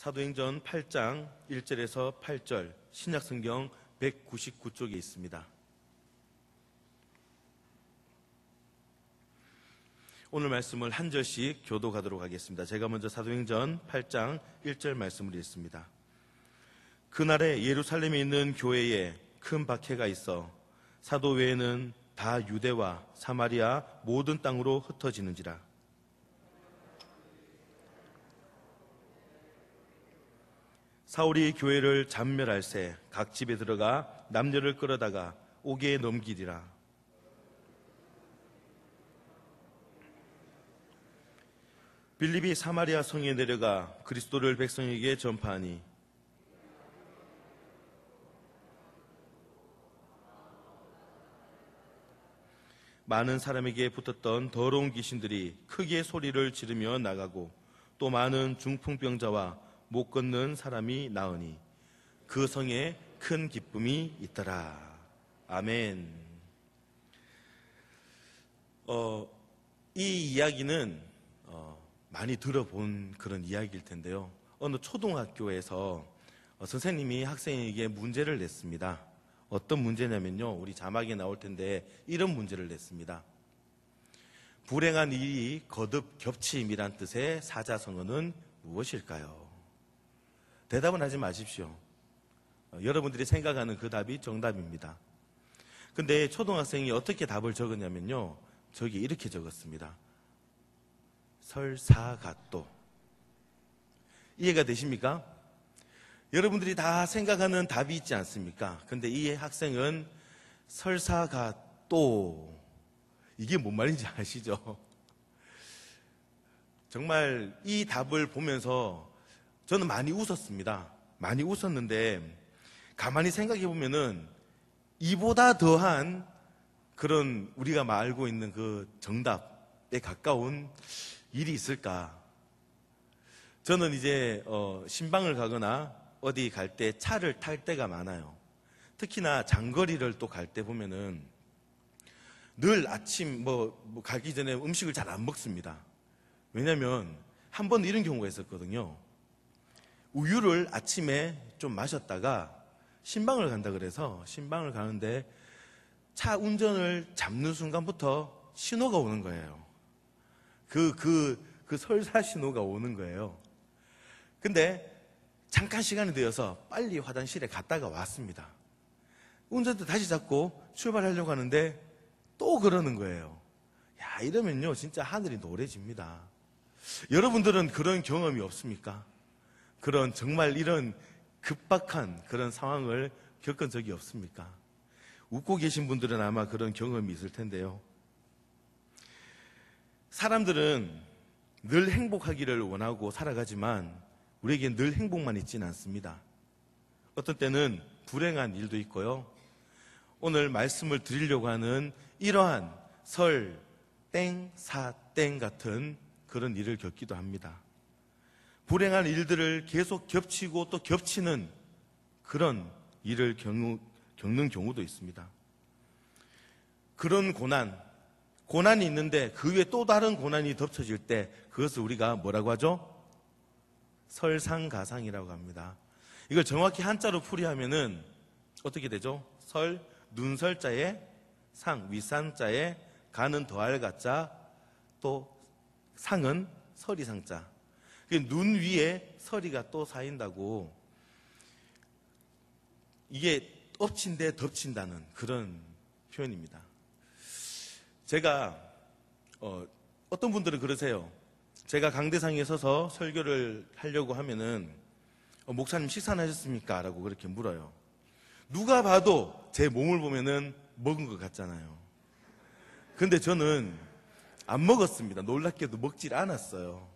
사도행전 8장 1절에서 8절 신약성경 199쪽에 있습니다. 오늘 말씀을 한 절씩 교독하도록 하겠습니다. 제가 먼저 사도행전 8장 1절 말씀을 읽습니다. 그날에 예루살렘에 있는 교회에 큰 박해가 있어 사도 외에는 다 유대와 사마리아 모든 땅으로 흩어지는지라. 사울이 교회를 잔멸할새 각 집에 들어가 남녀를 끌어다가 옥에 넘기리라. 빌립이 사마리아 성에 내려가 그리스도를 백성에게 전파하니 많은 사람에게 붙었던 더러운 귀신들이 크게 소리를 지르며 나가고 또 많은 중풍병자와 못 걷는 사람이 나으니 그 성에 큰 기쁨이 있더라. 아멘. 이 이야기는 많이 들어본 그런 이야기일 텐데요. 어느 초등학교에서 선생님이 학생에게 문제를 냈습니다. 어떤 문제냐면요, 우리 자막에 나올 텐데 이런 문제를 냈습니다. 불행한 일이 거듭 겹침이란 뜻의 사자성어는 무엇일까요? 대답은 하지 마십시오. 여러분들이 생각하는 그 답이 정답입니다. 근데 초등학생이 어떻게 답을 적었냐면요, 저기 이렇게 적었습니다. 설사갓도. 이해가 되십니까? 여러분들이 다 생각하는 답이 있지 않습니까? 근데 이 학생은 설사갓도, 이게 뭔 말인지 아시죠? 정말 이 답을 보면서 저는 많이 웃었습니다. 많이 웃었는데 가만히 생각해 보면은 이보다 더한 그런 우리가 알고 있는 그 정답에 가까운 일이 있을까? 저는 이제 신방을 가거나 어디 갈 때 차를 탈 때가 많아요. 특히나 장거리를 또 갈 때 보면은 늘 아침 가기 전에 음식을 잘 안 먹습니다. 왜냐면 한 번 이런 경우가 있었거든요. 우유를 아침에 좀 마셨다가 신방을 간다 그래서 신방을 가는데 차 운전을 잡는 순간부터 신호가 오는 거예요. 그 설사 신호가 오는 거예요. 근데 잠깐 시간이 되어서 빨리 화장실에 갔다가 왔습니다. 운전대 다시 잡고 출발하려고 하는데 또 그러는 거예요. 야, 이러면요 진짜 하늘이 노래집니다. 여러분들은 그런 경험이 없습니까? 그런 정말 이런 급박한 그런 상황을 겪은 적이 없습니까? 웃고 계신 분들은 아마 그런 경험이 있을 텐데요. 사람들은 늘 행복하기를 원하고 살아가지만 우리에게 늘 행복만 있지는 않습니다. 어떤 때는 불행한 일도 있고요. 오늘 말씀을 드리려고 하는 이러한 설, 땡, 사, 땡 같은 그런 일을 겪기도 합니다. 불행한 일들을 계속 겹치고 또 겹치는 그런 일을 겪는 경우도 있습니다. 그런 고난이 있는데 그 위에 또 다른 고난이 덮쳐질 때 그것을 우리가 뭐라고 하죠? 설상가상이라고 합니다. 이걸 정확히 한자로 풀이하면은 어떻게 되죠? 설, 눈설자에 상, 윗상자에 가는 더할 가자, 또 상은 서리상자. 눈 위에 서리가 또 쌓인다고, 이게 엎친데 덮친다는 그런 표현입니다. 제가 어떤 분들은 그러세요. 제가 강대상에 서서 설교를 하려고 하면은 목사님 식사는 하셨습니까? 라고 그렇게 물어요. 누가 봐도 제 몸을 보면은 먹은 것 같잖아요. 근데 저는 안 먹었습니다. 놀랍게도 먹질 않았어요.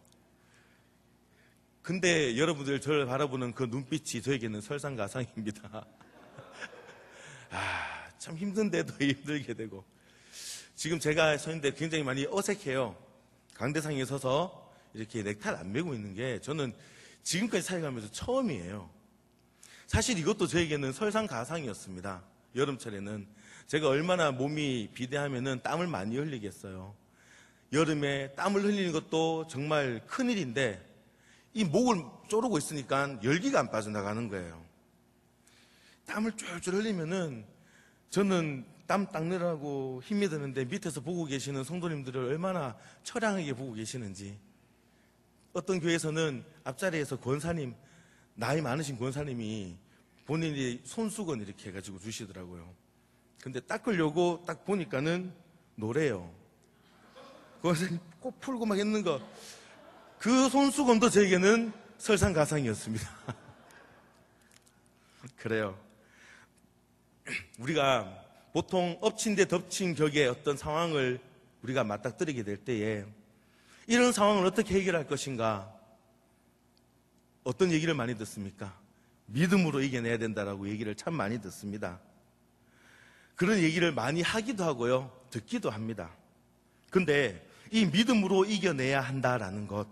근데 여러분들 저를 바라보는 그 눈빛이 저에게는 설상가상입니다. 참 힘든데도 힘들게 되고. 지금 제가 서 있는데 굉장히 많이 어색해요. 강대상에 서서 이렇게 넥타이를 안 메고 있는 게 저는 지금까지 살아가면서 처음이에요. 사실 이것도 저에게는 설상가상이었습니다. 여름철에는 제가 얼마나 몸이 비대하면은 땀을 많이 흘리겠어요. 여름에 땀을 흘리는 것도 정말 큰일인데 이 목을 조르고 있으니까 열기가 안 빠져나가는 거예요. 땀을 쫄쫄 흘리면은 저는 땀 닦느라고 힘이 드는데 밑에서 보고 계시는 성도님들을 얼마나 처량하게 보고 계시는지. 어떤 교회에서는 앞자리에서 권사님, 나이 많으신 권사님이 본인이 손수건 이렇게 해가지고 주시더라고요. 근데 닦으려고 딱 보니까는 노래요. 권사님 꼭 풀고 막 했는 거. 그 손수건도 저에게는 설상가상이었습니다. 그래요. 우리가 보통 엎친 데 덮친 격의 어떤 상황을 우리가 맞닥뜨리게 될 때에 이런 상황을 어떻게 해결할 것인가? 어떤 얘기를 많이 듣습니까? 믿음으로 이겨내야 된다라고 얘기를 참 많이 듣습니다. 그런 얘기를 많이 하기도 하고요, 듣기도 합니다. 근데 이 믿음으로 이겨내야 한다라는 것,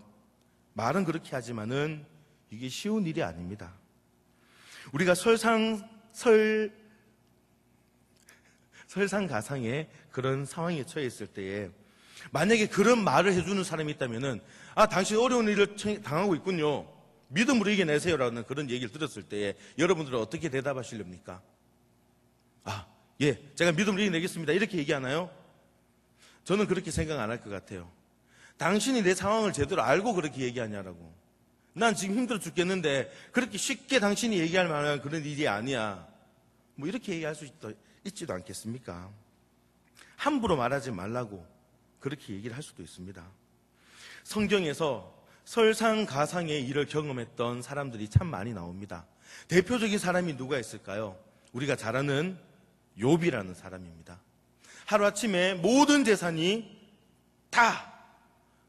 말은 그렇게 하지만은 이게 쉬운 일이 아닙니다. 우리가 설상가상의 그런 상황에 처해 있을 때에 만약에 그런 말을 해주는 사람이 있다면은, 아, 당신 어려운 일을 당하고 있군요, 믿음으로 이겨내세요라는 그런 얘기를 들었을 때에 여러분들은 어떻게 대답하시렵니까? 아, 예, 제가 믿음으로 이겨내겠습니다, 이렇게 얘기하나요? 저는 그렇게 생각 안 할 것 같아요. 당신이 내 상황을 제대로 알고 그렇게 얘기하냐라고. 난 지금 힘들어 죽겠는데 그렇게 쉽게 당신이 얘기할 만한 그런 일이 아니야, 뭐 이렇게 얘기할 수 있지도 않겠습니까? 함부로 말하지 말라고 그렇게 얘기를 할 수도 있습니다. 성경에서 설상가상의 일을 경험했던 사람들이 참 많이 나옵니다. 대표적인 사람이 누가 있을까요? 우리가 잘 아는 욥이라는 사람입니다. 하루아침에 모든 재산이 다,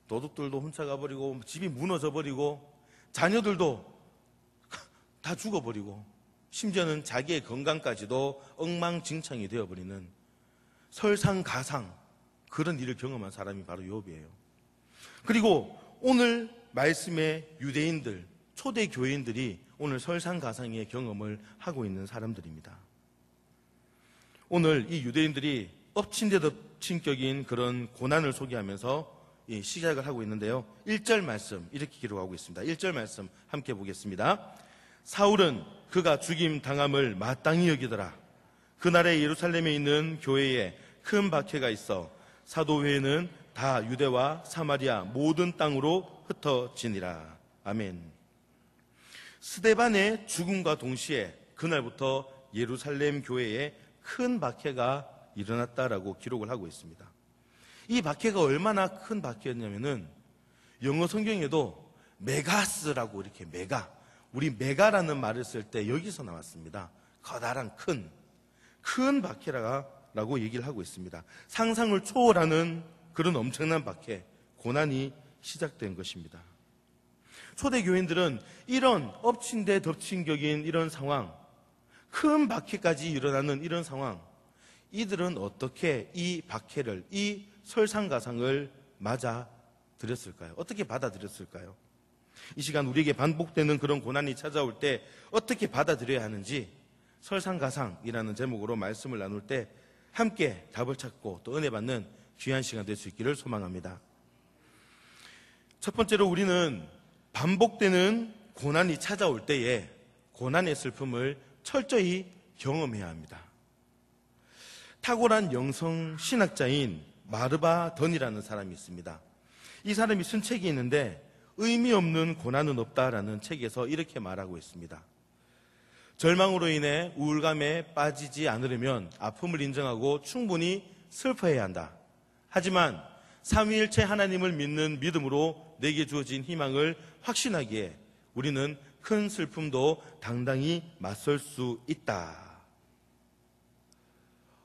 도둑들도 훔쳐가버리고 집이 무너져버리고 자녀들도 다 죽어버리고 심지어는 자기의 건강까지도 엉망진창이 되어버리는 설상가상, 그런 일을 경험한 사람이 바로 욥이에요. 그리고 오늘 말씀의 유대인들, 초대 교인들이 오늘 설상가상의 경험을 하고 있는 사람들입니다. 오늘 이 유대인들이 엎친 데 덮친 격인 그런 고난을 소개하면서 시작을 하고 있는데요, 1절 말씀 이렇게 기록하고 있습니다. 1절 말씀 함께 보겠습니다. 사울은 그가 죽임 당함을 마땅히 여기더라. 그날에 예루살렘에 있는 교회에 큰 박해가 있어 사도회는 다 유대와 사마리아 모든 땅으로 흩어지니라. 아멘. 스데반의 죽음과 동시에 그날부터 예루살렘 교회에 큰 박해가 일어났다라고 기록을 하고 있습니다. 이 박해가 얼마나 큰 박해였냐면은 영어 성경에도 메가스라고 이렇게 우리 메가라는 말을 쓸 때 여기서 나왔습니다. 커다란 큰 박해라고 얘기를 하고 있습니다. 상상을 초월하는 그런 엄청난 박해, 고난이 시작된 것입니다. 초대 교인들은 이런 엎친 데 덮친 격인 이런 상황, 큰 박해까지 일어나는 이런 상황, 이들은 어떻게 이 박해를, 이 설상가상을 맞아들였을까요? 어떻게 받아들였을까요? 이 시간 우리에게 반복되는 그런 고난이 찾아올 때 어떻게 받아들여야 하는지 설상가상이라는 제목으로 말씀을 나눌 때 함께 답을 찾고 또 은혜 받는 귀한 시간 될 수 있기를 소망합니다. 첫 번째로 우리는 반복되는 고난이 찾아올 때에 고난의 슬픔을 철저히 경험해야 합니다. 탁월한 영성 신학자인 마르바 던이라는 사람이 있습니다. 이 사람이 쓴 책이 있는데 의미 없는 고난은 없다라는 책에서 이렇게 말하고 있습니다. 절망으로 인해 우울감에 빠지지 않으려면 아픔을 인정하고 충분히 슬퍼해야 한다. 하지만 삼위일체 하나님을 믿는 믿음으로 내게 주어진 희망을 확신하기에 우리는 큰 슬픔도 당당히 맞설 수 있다.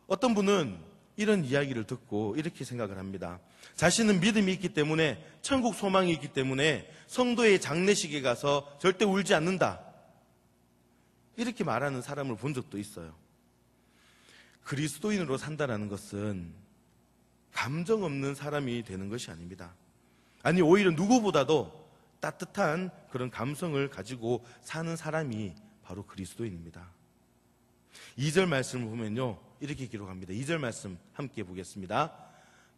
어떤 분은 이런 이야기를 듣고 이렇게 생각을 합니다. 자신은 믿음이 있기 때문에, 천국 소망이 있기 때문에 성도의 장례식에 가서 절대 울지 않는다, 이렇게 말하는 사람을 본 적도 있어요. 그리스도인으로 산다는 것은 감정 없는 사람이 되는 것이 아닙니다. 아니, 오히려 누구보다도 따뜻한 그런 감성을 가지고 사는 사람이 바로 그리스도인입니다. 2절 말씀을 보면요, 이렇게 기록합니다. 2절 말씀 함께 보겠습니다.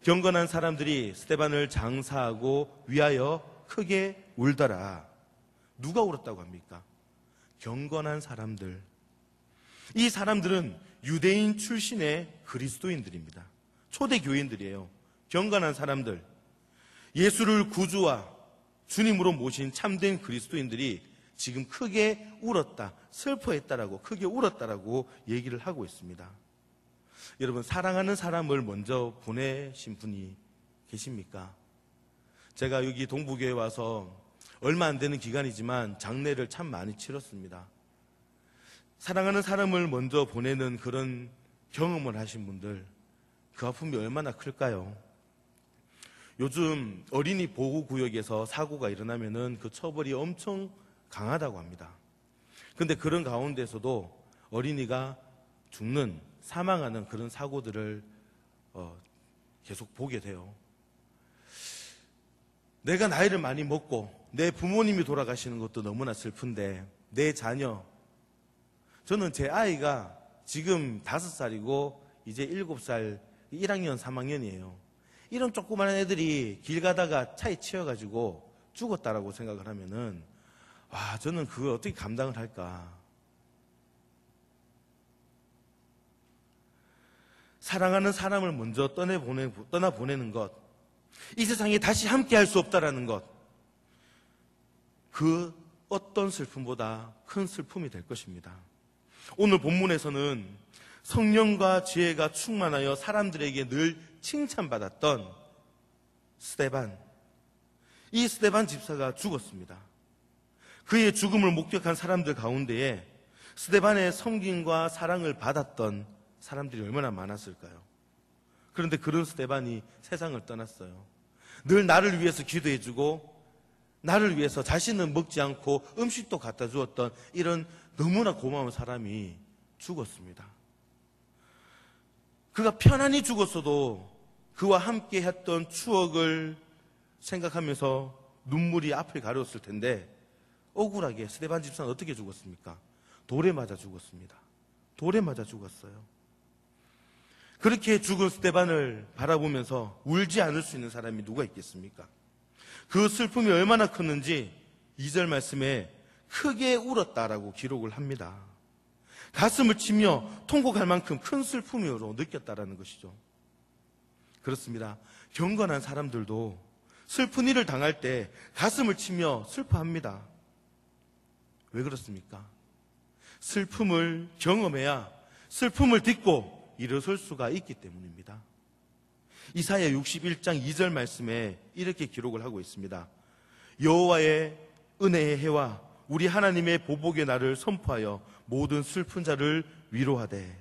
경건한 사람들이 스데반을 장사하고 위하여 크게 울더라. 누가 울었다고 합니까? 경건한 사람들. 이 사람들은 유대인 출신의 그리스도인들입니다. 초대 교인들이에요. 경건한 사람들. 예수를 구주와 주님으로 모신 참된 그리스도인들이 지금 크게 울었다, 슬퍼했다라고, 크게 울었다라고 얘기를 하고 있습니다. 여러분, 사랑하는 사람을 먼저 보내신 분이 계십니까? 제가 여기 동부교회 와서 얼마 안 되는 기간이지만 장례를 참 많이 치렀습니다. 사랑하는 사람을 먼저 보내는 그런 경험을 하신 분들, 그 아픔이 얼마나 클까요? 요즘 어린이 보호구역에서 사고가 일어나면은 그 처벌이 엄청 강하다고 합니다. 근데 그런 가운데서도 어린이가 죽는, 사망하는 그런 사고들을 계속 보게 돼요. 내가 나이를 많이 먹고 내 부모님이 돌아가시는 것도 너무나 슬픈데 내 자녀, 저는 제 아이가 지금 5살이고 이제 7살, 1학년, 3학년이에요. 이런 조그마한 애들이 길 가다가 차에 치여가지고 죽었다라고 생각을 하면은, 와, 저는 그걸 어떻게 감당을 할까. 사랑하는 사람을 먼저 떠나보내는 것, 이 세상에 다시 함께 할 수 없다라는 것, 그 어떤 슬픔보다 큰 슬픔이 될 것입니다. 오늘 본문에서는 성령과 지혜가 충만하여 사람들에게 늘 칭찬받았던 스데반, 이 스데반 집사가 죽었습니다. 그의 죽음을 목격한 사람들 가운데에 스데반의 섬김과 사랑을 받았던 사람들이 얼마나 많았을까요? 그런데 그런 스데반이 세상을 떠났어요. 늘 나를 위해서 기도해주고 나를 위해서 자신은 먹지 않고 음식도 갖다 주었던 이런 너무나 고마운 사람이 죽었습니다. 그가 편안히 죽었어도 그와 함께 했던 추억을 생각하면서 눈물이 앞을 가렸을 텐데, 억울하게 스데반 집사는 어떻게 죽었습니까? 돌에 맞아 죽었습니다. 돌에 맞아 죽었어요. 그렇게 죽은 스데반을 바라보면서 울지 않을 수 있는 사람이 누가 있겠습니까? 그 슬픔이 얼마나 컸는지 2절 말씀에 크게 울었다라고 기록을 합니다. 가슴을 치며 통곡할 만큼 큰 슬픔으로 느꼈다라는 것이죠. 그렇습니다. 경건한 사람들도 슬픈 일을 당할 때 가슴을 치며 슬퍼합니다. 왜 그렇습니까? 슬픔을 경험해야 슬픔을 딛고 일어설 수가 있기 때문입니다. 이사야 61장 2절 말씀에 이렇게 기록을 하고 있습니다. 여호와의 은혜의 해와 우리 하나님의 보복의 날을 선포하여 모든 슬픈 자를 위로하되,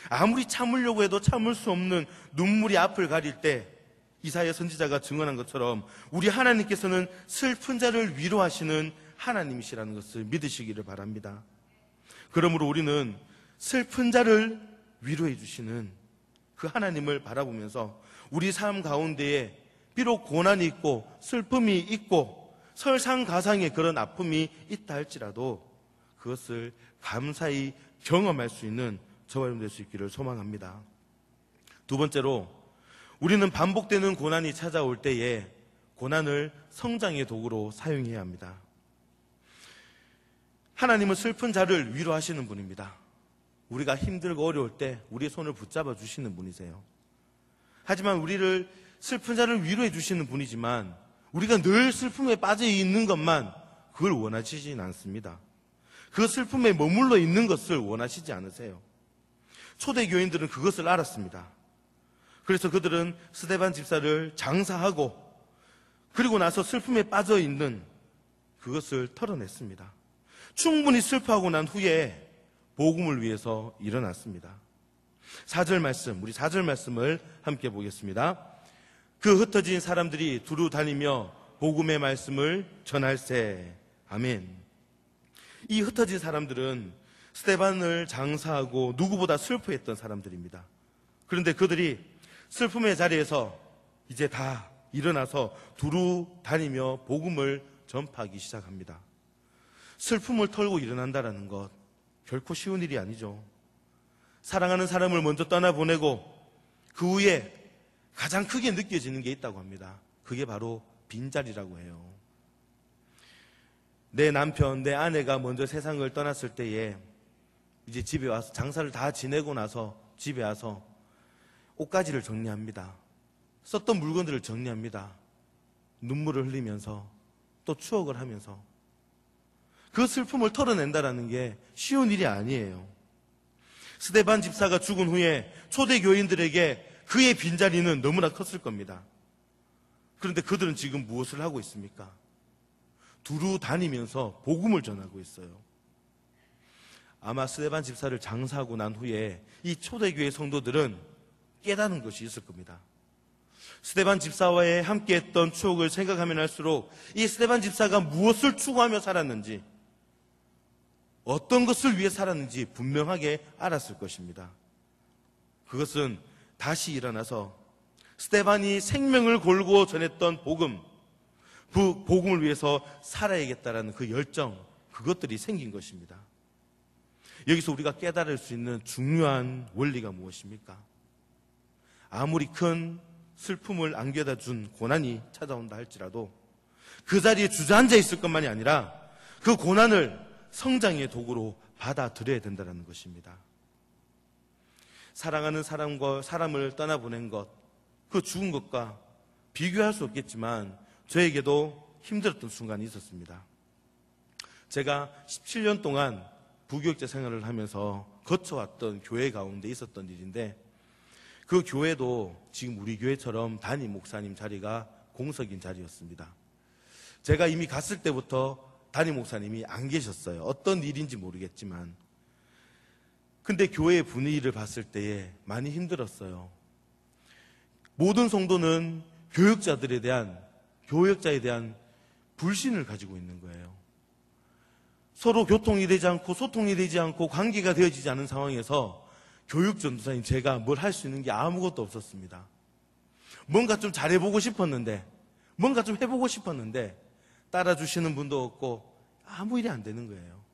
아무리 참으려고 해도 참을 수 없는 눈물이 앞을 가릴 때 이사야 선지자가 증언한 것처럼 우리 하나님께서는 슬픈 자를 위로하시는 하나님이시라는 것을 믿으시기를 바랍니다. 그러므로 우리는 슬픈 자를 위로해 주시는 그 하나님을 바라보면서 우리 삶 가운데에 비록 고난이 있고 슬픔이 있고 설상가상의 그런 아픔이 있다 할지라도 그것을 감사히 경험할 수 있는 저와 여러분 될 수 있기를 소망합니다. 두 번째로, 우리는 반복되는 고난이 찾아올 때에 고난을 성장의 도구로 사용해야 합니다. 하나님은 슬픈 자를 위로하시는 분입니다. 우리가 힘들고 어려울 때 우리의 손을 붙잡아 주시는 분이세요. 하지만 우리를 슬픈 자를 위로해 주시는 분이지만 우리가 늘 슬픔에 빠져 있는 것만 그걸 원하시진 않습니다. 그 슬픔에 머물러 있는 것을 원하시지 않으세요. 초대 교인들은 그것을 알았습니다. 그래서 그들은 스데반 집사를 장사하고 그리고 나서 슬픔에 빠져 있는 그것을 털어냈습니다. 충분히 슬퍼하고 난 후에 복음을 위해서 일어났습니다. 4절 말씀, 우리 4절 말씀을 함께 보겠습니다. 그 흩어진 사람들이 두루 다니며 복음의 말씀을 전할세. 아멘. 이 흩어진 사람들은 스데반을 장사하고 누구보다 슬퍼했던 사람들입니다. 그런데 그들이 슬픔의 자리에서 이제 다 일어나서 두루 다니며 복음을 전파하기 시작합니다. 슬픔을 털고 일어난다는 것 결코 쉬운 일이 아니죠. 사랑하는 사람을 먼저 떠나보내고 그 후에 가장 크게 느껴지는 게 있다고 합니다. 그게 바로 빈자리라고 해요. 내 남편, 내 아내가 먼저 세상을 떠났을 때에 이제 집에 와서 장사를 다 지내고 나서 집에 와서 옷가지를 정리합니다. 썼던 물건들을 정리합니다. 눈물을 흘리면서 또 추억을 하면서 그 슬픔을 털어낸다라는 게 쉬운 일이 아니에요. 스데반 집사가 죽은 후에 초대 교인들에게 그의 빈자리는 너무나 컸을 겁니다. 그런데 그들은 지금 무엇을 하고 있습니까? 두루 다니면서 복음을 전하고 있어요. 아마 스데반 집사를 장사하고 난 후에 이 초대교회 성도들은 깨닫는 것이 있을 겁니다. 스데반 집사와의 함께했던 추억을 생각하면 할수록 이 스데반 집사가 무엇을 추구하며 살았는지, 어떤 것을 위해 살았는지 분명하게 알았을 것입니다. 그것은 다시 일어나서 스데반이 생명을 걸고 전했던 복음, 그 복음을 위해서 살아야겠다라는 그 열정, 그것들이 생긴 것입니다. 여기서 우리가 깨달을 수 있는 중요한 원리가 무엇입니까? 아무리 큰 슬픔을 안겨다 준 고난이 찾아온다 할지라도 그 자리에 주저앉아 있을 것만이 아니라 그 고난을 성장의 도구로 받아들여야 된다는 것입니다. 사랑하는 사람을 떠나보낸 것, 그 죽은 것과 비교할 수 없겠지만 저에게도 힘들었던 순간이 있었습니다. 제가 17년 동안 부교육자 생활을 하면서 거쳐왔던 교회 가운데 있었던 일인데, 그 교회도 지금 우리 교회처럼 담임 목사님 자리가 공석인 자리였습니다. 제가 이미 갔을 때부터 담임 목사님이 안 계셨어요. 어떤 일인지 모르겠지만. 근데 교회의 분위기를 봤을 때에 많이 힘들었어요. 모든 성도는 교역자에 대한 불신을 가지고 있는 거예요. 서로 교통이 되지 않고 소통이 되지 않고 관계가 되어지지 않은 상황에서 교육 전도사인 제가 뭘 할 수 있는 게 아무것도 없었습니다. 뭔가 좀 잘해보고 싶었는데, 뭔가 좀 해보고 싶었는데 따라주시는 분도 없고 아무 일이 안 되는 거예요.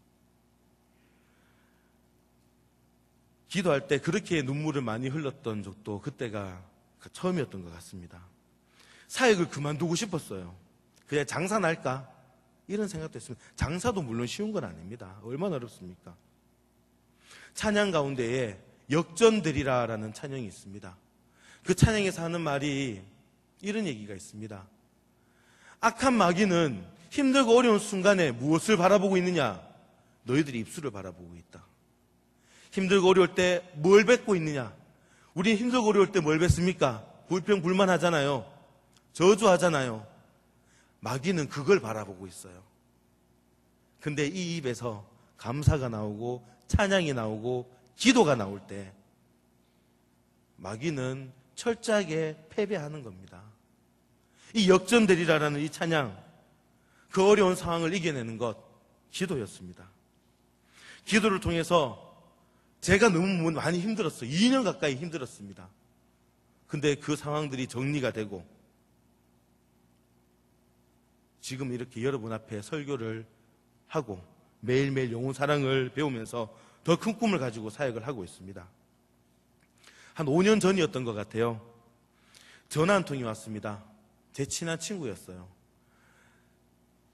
기도할 때 그렇게 눈물을 많이 흘렸던 적도 그때가 처음이었던 것 같습니다. 사역을 그만두고 싶었어요. 그냥 장사 날까? 이런 생각도 했습니다. 장사도 물론 쉬운 건 아닙니다. 얼마나 어렵습니까? 찬양 가운데에 역전되리라라는 찬양이 있습니다. 그 찬양에서 하는 말이 이런 얘기가 있습니다. 악한 마귀는 힘들고 어려운 순간에 무엇을 바라보고 있느냐? 너희들이 입술을 바라보고 있다. 힘들고 어려울 때 뭘 뱉고 있느냐? 우리는 힘들고 어려울 때 뭘 뱉습니까? 불평불만하잖아요. 저주하잖아요. 마귀는 그걸 바라보고 있어요. 근데 이 입에서 감사가 나오고 찬양이 나오고 기도가 나올 때 마귀는 철저하게 패배하는 겁니다. 이 역전되리라라는 이 찬양, 그 어려운 상황을 이겨내는 것, 기도였습니다. 기도를 통해서 제가 너무 많이 힘들었어요. 2년 가까이 힘들었습니다. 근데 그 상황들이 정리가 되고 지금 이렇게 여러분 앞에 설교를 하고 매일매일 영혼 사랑을 배우면서 더 큰 꿈을 가지고 사역을 하고 있습니다. 한 5년 전이었던 것 같아요. 전화 한 통이 왔습니다. 제 친한 친구였어요.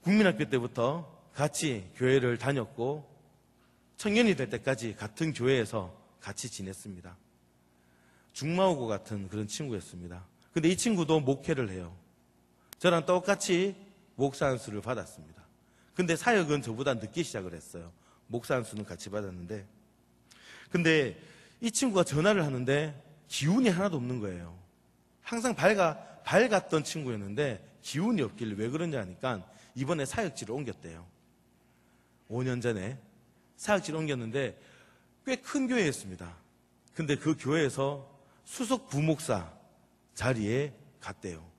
국민학교 때부터 같이 교회를 다녔고 청년이 될 때까지 같은 교회에서 같이 지냈습니다. 중마오고 같은 그런 친구였습니다. 근데 이 친구도 목회를 해요. 저랑 똑같이 목사 안수를 받았습니다. 근데 사역은 저보다 늦게 시작을 했어요. 목사 안수는 같이 받았는데, 근데 이 친구가 전화를 하는데 기운이 하나도 없는 거예요. 항상 밝았던 친구였는데 기운이 없길래 왜 그런지 하니까 이번에 사역지를 옮겼대요. 5년 전에 사역지를 옮겼는데 꽤 큰 교회였습니다. 근데 그 교회에서 수석 부목사 자리에 갔대요.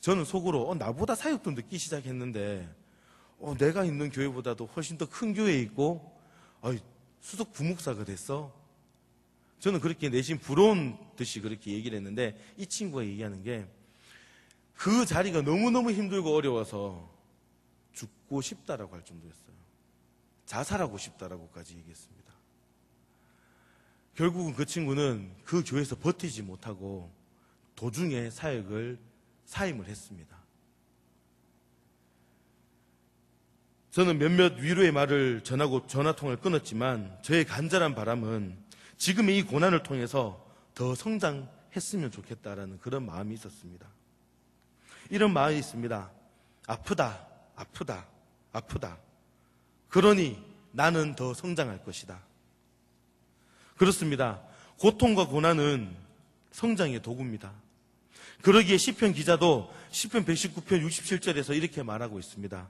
저는 속으로 나보다 사역도 늦기 시작했는데 내가 있는 교회보다도 훨씬 더 큰 교회에 있고 수석 부목사가 됐어? 저는 그렇게 내심 부러운 듯이 그렇게 얘기를 했는데 이 친구가 얘기하는 게 그 자리가 너무너무 힘들고 어려워서 죽고 싶다라고 할 정도였어요. 자살하고 싶다라고까지 얘기했습니다. 결국은 그 친구는 그 교회에서 버티지 못하고 도중에 사임을 했습니다. 저는 몇몇 위로의 말을 전하고 전화통화를 끊었지만 저의 간절한 바람은 지금의 이 고난을 통해서 더 성장했으면 좋겠다라는 그런 마음이 있었습니다. 이런 마음이 있습니다. 아프다, 아프다, 아프다. 그러니 나는 더 성장할 것이다. 그렇습니다. 고통과 고난은 성장의 도구입니다. 그러기에 시편 기자도 시편 119편 67절에서 이렇게 말하고 있습니다.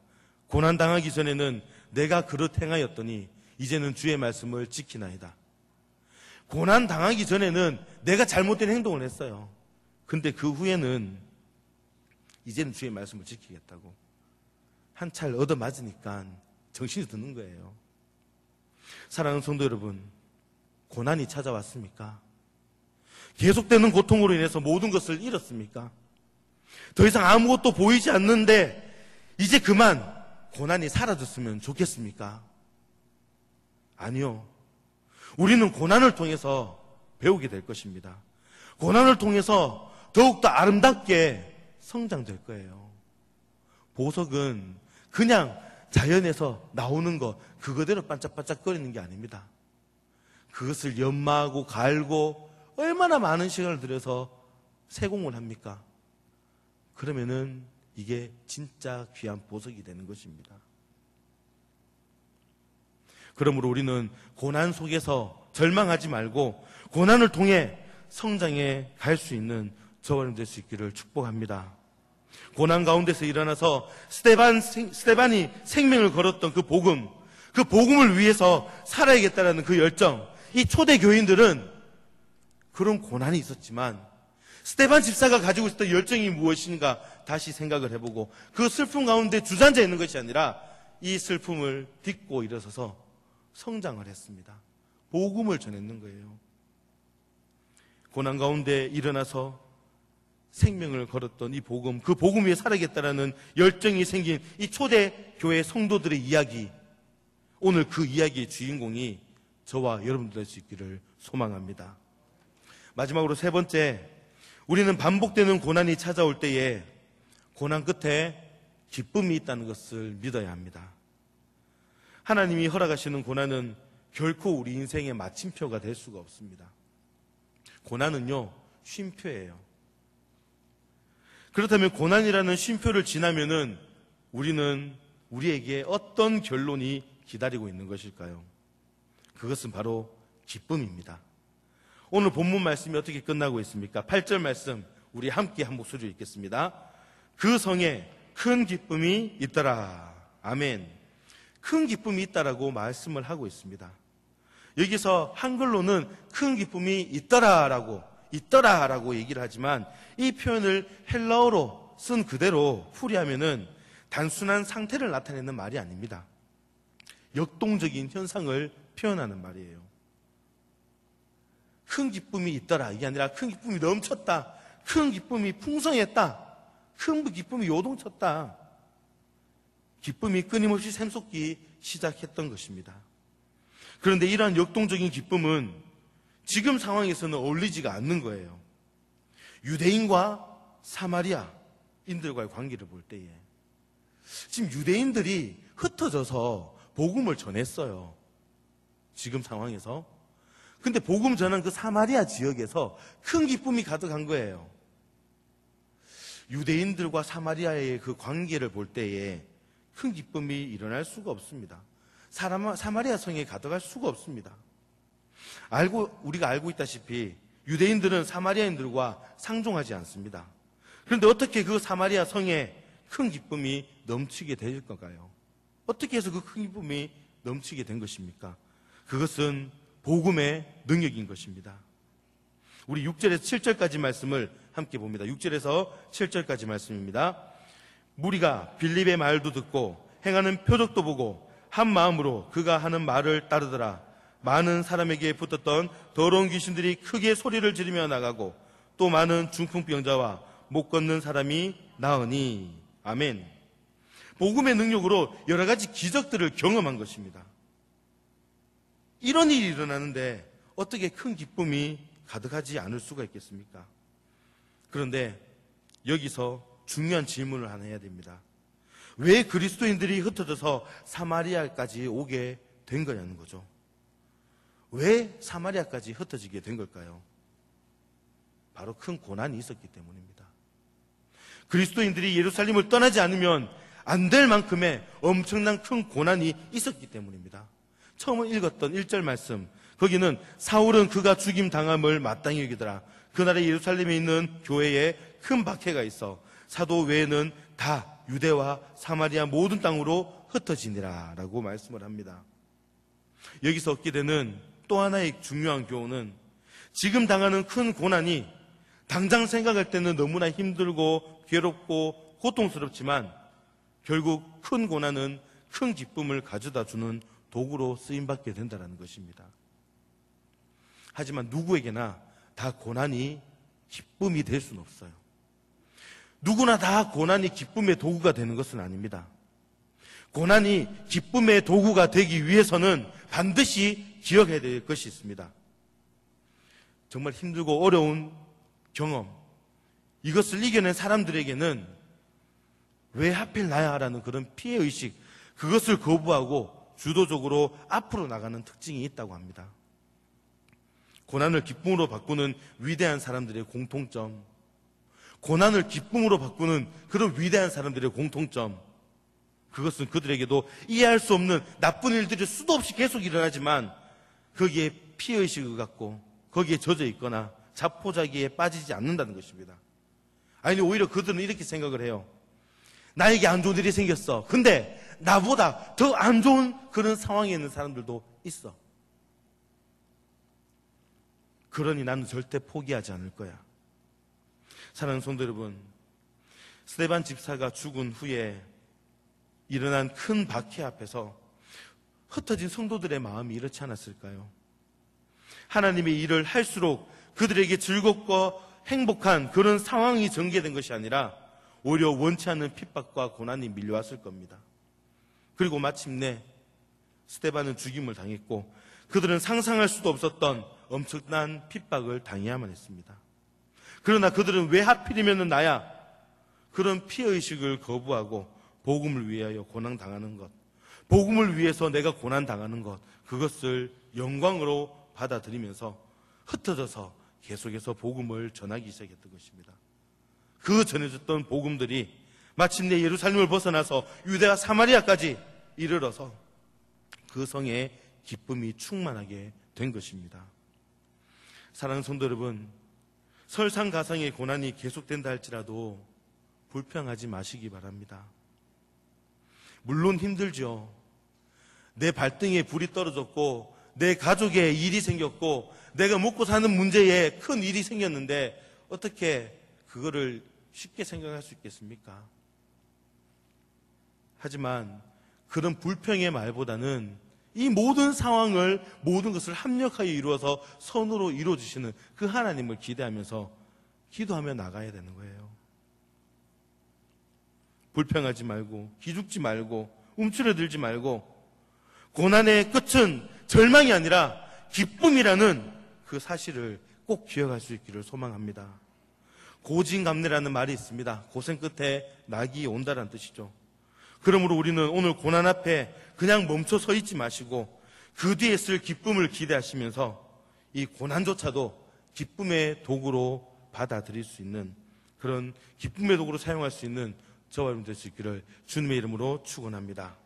고난당하기 전에는 내가 그릇 행하였더니 이제는 주의 말씀을 지키나이다. 고난당하기 전에는 내가 잘못된 행동을 했어요. 근데 그 후에는 이제는 주의 말씀을 지키겠다고. 한 차를 얻어맞으니까 정신이 드는 거예요. 사랑하는 성도 여러분, 고난이 찾아왔습니까? 계속되는 고통으로 인해서 모든 것을 잃었습니까? 더 이상 아무것도 보이지 않는데 이제 그만 고난이 사라졌으면 좋겠습니까? 아니요. 우리는 고난을 통해서 배우게 될 것입니다. 고난을 통해서 더욱더 아름답게 성장될 거예요. 보석은 그냥 자연에서 나오는 거 그거대로 반짝반짝거리는 게 아닙니다. 그것을 연마하고 갈고 얼마나 많은 시간을 들여서 세공을 합니까? 그러면은 이게 진짜 귀한 보석이 되는 것입니다. 그러므로 우리는 고난 속에서 절망하지 말고 고난을 통해 성장해 갈 수 있는 저와 여러분 될 수 있기를 축복합니다. 고난 가운데서 일어나서 스데반이 생명을 걸었던 그 복음을 위해서 살아야겠다는 그 열정, 이 초대 교인들은 그런 고난이 있었지만 스데반 집사가 가지고 있었던 열정이 무엇인가 다시 생각을 해보고 그 슬픔 가운데 주저앉아 있는 것이 아니라 이 슬픔을 딛고 일어서서 성장을 했습니다. 복음을 전했는 거예요. 고난 가운데 일어나서 생명을 걸었던 이 복음, 그 복음 위에 살아야겠다는 열정이 생긴 이 초대교회 성도들의 이야기, 오늘 그 이야기의 주인공이 저와 여러분들 될 수 있기를 소망합니다. 마지막으로 세 번째, 우리는 반복되는 고난이 찾아올 때에 고난 끝에 기쁨이 있다는 것을 믿어야 합니다. 하나님이 허락하시는 고난은 결코 우리 인생의 마침표가 될 수가 없습니다. 고난은요, 쉼표예요. 그렇다면 고난이라는 쉼표를 지나면은 우리는 우리에게 어떤 결론이 기다리고 있는 것일까요? 그것은 바로 기쁨입니다. 오늘 본문 말씀이 어떻게 끝나고 있습니까? 8절 말씀 우리 함께 한 목소리로 읽겠습니다. 그 성에 큰 기쁨이 있더라. 아멘. 큰 기쁨이 있다라고 말씀을 하고 있습니다. 여기서 한글로는 큰 기쁨이 있더라라고 얘기를 하지만 이 표현을 헬라어로 쓴 그대로 풀이하면은 단순한 상태를 나타내는 말이 아닙니다. 역동적인 현상을 표현하는 말이에요. 큰 기쁨이 있더라 이게 아니라 큰 기쁨이 넘쳤다, 큰 기쁨이 풍성했다, 큰 기쁨이 요동쳤다. 기쁨이 끊임없이 샘솟기 시작했던 것입니다. 그런데 이러한 역동적인 기쁨은 지금 상황에서는 어울리지가 않는 거예요. 유대인과 사마리아인들과의 관계를 볼 때에 지금 유대인들이 흩어져서 복음을 전했어요. 지금 상황에서. 근데 복음 전한 그 사마리아 지역에서 큰 기쁨이 가득한 거예요. 유대인들과 사마리아의 그 관계를 볼 때에 큰 기쁨이 일어날 수가 없습니다. 사마리아 성에 가득할 수가 없습니다. 우리가 알고 있다시피 유대인들은 사마리아인들과 상종하지 않습니다. 그런데 어떻게 그 사마리아 성에 큰 기쁨이 넘치게 될 건가요? 어떻게 해서 그 큰 기쁨이 넘치게 된 것입니까? 그것은 복음의 능력인 것입니다. 우리 6절에서 7절까지 말씀을 함께 봅니다. 6절에서 7절까지 말씀입니다. 무리가 빌립의 말도 듣고 행하는 표적도 보고 한 마음으로 그가 하는 말을 따르더라. 많은 사람에게 붙었던 더러운 귀신들이 크게 소리를 지르며 나가고 또 많은 중풍병자와 못 걷는 사람이 나으니. 아멘. 복음의 능력으로 여러 가지 기적들을 경험한 것입니다. 이런 일이 일어나는데 어떻게 큰 기쁨이 가득하지 않을 수가 있겠습니까? 그런데 여기서 중요한 질문을 하나 해야 됩니다. 왜 그리스도인들이 흩어져서 사마리아까지 오게 된 거냐는 거죠. 왜 사마리아까지 흩어지게 된 걸까요? 바로 큰 고난이 있었기 때문입니다. 그리스도인들이 예루살렘을 떠나지 않으면 안 될 만큼의 엄청난 큰 고난이 있었기 때문입니다. 처음 읽었던 1절 말씀, 거기는 사울은 그가 죽임 당함을 마땅히 여기더라. 그날에 예루살렘에 있는 교회에 큰 박해가 있어 사도 외에는 다 유대와 사마리아 모든 땅으로 흩어지니라 라고 말씀을 합니다. 여기서 얻게 되는 또 하나의 중요한 교훈은 지금 당하는 큰 고난이 당장 생각할 때는 너무나 힘들고 괴롭고 고통스럽지만 결국 큰 고난은 큰 기쁨을 가져다 주는 도구로 쓰임받게 된다는 것입니다. 하지만 누구에게나 다 고난이 기쁨이 될 수는 없어요. 누구나 다 고난이 기쁨의 도구가 되는 것은 아닙니다. 고난이 기쁨의 도구가 되기 위해서는 반드시 기억해야 될 것이 있습니다. 정말 힘들고 어려운 경험, 이것을 이겨낸 사람들에게는 왜 하필 나야라는 그런 피해의식, 그것을 거부하고 주도적으로 앞으로 나가는 특징이 있다고 합니다. 고난을 기쁨으로 바꾸는 위대한 사람들의 공통점, 고난을 기쁨으로 바꾸는 그런 위대한 사람들의 공통점, 그것은 그들에게도 이해할 수 없는 나쁜 일들이 수도 없이 계속 일어나지만 거기에 피해의식을 갖고 거기에 젖어 있거나 자포자기에 빠지지 않는다는 것입니다. 아니, 오히려 그들은 이렇게 생각을 해요. 나에게 안 좋은 일이 생겼어. 근데 나보다 더 안 좋은 그런 상황에 있는 사람들도 있어. 그러니 나는 절대 포기하지 않을 거야. 사랑하는 성도 여러분, 스데반 집사가 죽은 후에 일어난 큰 박해 앞에서 흩어진 성도들의 마음이 이렇지 않았을까요? 하나님의 일을 할수록 그들에게 즐겁고 행복한 그런 상황이 전개된 것이 아니라 오히려 원치 않는 핍박과 고난이 밀려왔을 겁니다. 그리고 마침내 스데반은 죽임을 당했고 그들은 상상할 수도 없었던 엄청난 핍박을 당해야만 했습니다. 그러나 그들은 왜 하필이면 나야? 그런 피해의식을 거부하고 복음을 위하여 고난당하는 것, 복음을 위해서 내가 고난당하는 것, 그것을 영광으로 받아들이면서 흩어져서 계속해서 복음을 전하기 시작했던 것입니다. 그 전해졌던 복음들이 마침내 예루살렘을 벗어나서 유대와 사마리아까지 이르러서 그 성에 기쁨이 충만하게 된 것입니다. 사랑하는 성도 여러분, 설상가상의 고난이 계속된다 할지라도 불평하지 마시기 바랍니다. 물론 힘들죠. 내 발등에 불이 떨어졌고 내 가족에 일이 생겼고 내가 먹고 사는 문제에 큰 일이 생겼는데 어떻게 그거를 쉽게 생각할 수 있겠습니까? 하지만 그런 불평의 말보다는 이 모든 상황을, 모든 것을 합력하여 이루어서 선으로 이루어주시는 그 하나님을 기대하면서 기도하며 나가야 되는 거예요. 불평하지 말고, 기죽지 말고, 움츠러들지 말고, 고난의 끝은 절망이 아니라 기쁨이라는 그 사실을 꼭 기억할 수 있기를 소망합니다. 고진감래라는 말이 있습니다. 고생 끝에 낙이 온다는 뜻이죠. 그러므로 우리는 오늘 고난 앞에 그냥 멈춰 서 있지 마시고 그 뒤에 쓸 기쁨을 기대하시면서 이 고난조차도 기쁨의 도구로 받아들일 수 있는, 그런 기쁨의 도구로 사용할 수 있는 저와 여러분 될 수 있기를 주님의 이름으로 축원합니다.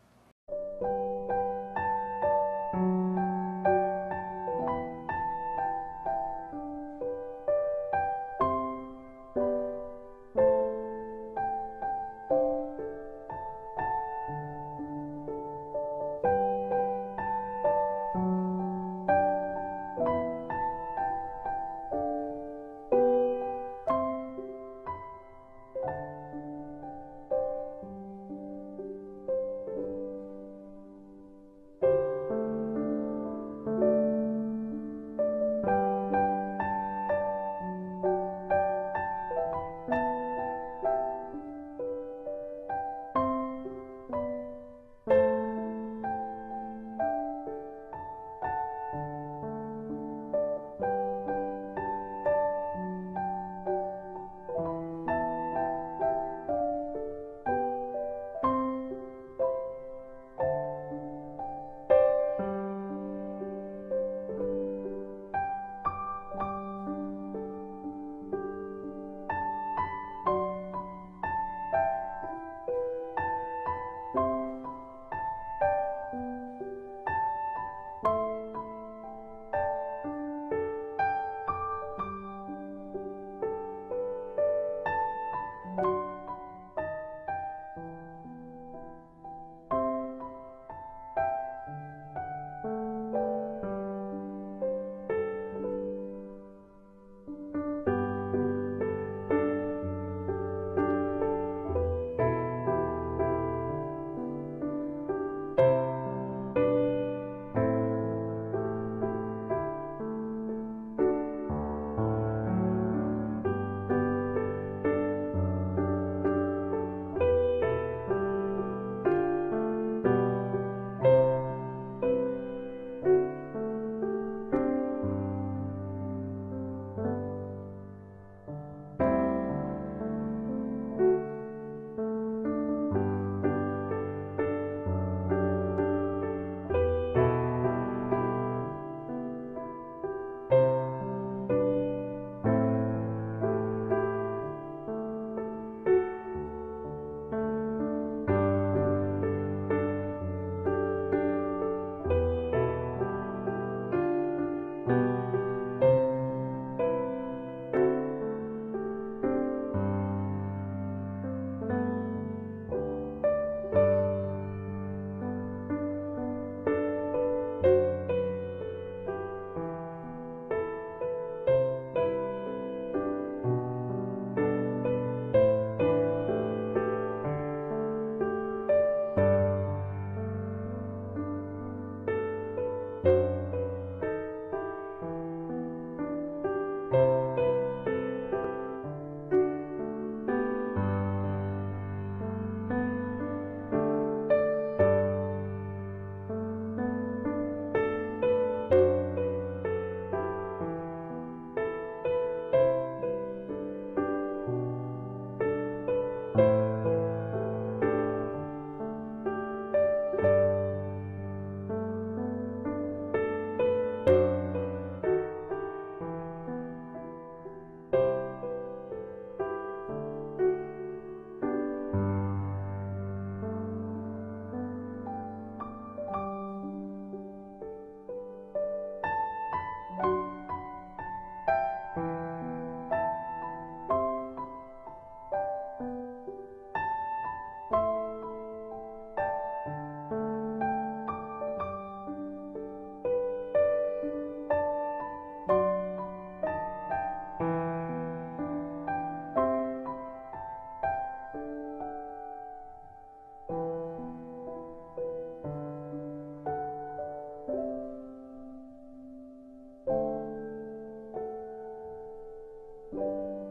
주